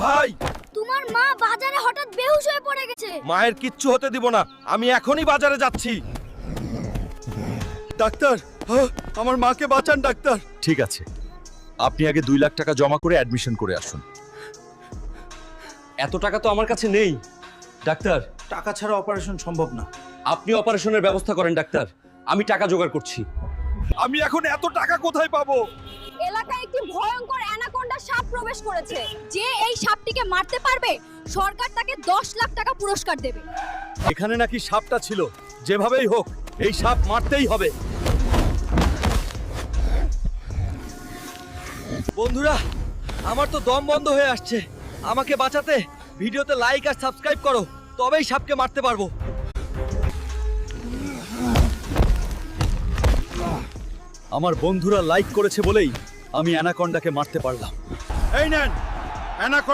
ভাই, তোমার মা বাজারে হঠাৎ বেহুশ হয়ে পড়ে গেছে। মায়ের কিচ্ছু হতে দিব না, আমি এখনই বাজারে যাচ্ছি। ডাক্তার, আমার মাকে বাঁচান ডাক্তার। ঠিক আছে, আপনি আগে 2 লাখ টাকা জমা করে অ্যাডমিশন করে আসুন। এত টাকা তো আমার কাছে নেই ডাক্তার। টাকা ছাড়া অপারেশন সম্ভব না। আপনি অপারেশনের ব্যবস্থা করেন ডাক্তার, আমি টাকা জোগাড় করছি। আমি এখন এত টাকা কোথায় পাবো? এলাকায় একটি ভয়ঙ্কর অ্যানাকোন্ডা সাপ প্রবেশ করেছে। যে এই সাপটিকে মারতে পারবে, সরকার তাকে 10 লাখ টাকা পুরস্কার দেবে। এখানে নাকি সাপটা ছিল, যেভাবেই হোক এই সাপ মারতেই হবে। বন্ধুরা, আমার তো দম বন্ধ হয়ে আসছে, আমাকে বাঁচাতে ভিডিওতে লাইক আর সাবস্ক্রাইব করো, তবেই সাপকে মারতে পারবো। আমার বন্ধুরা লাইক করেছে বলেই আমি অ্যানাকন্ডাকে মারতে পারলাম। এই নেন অ্যানাকন্ডা।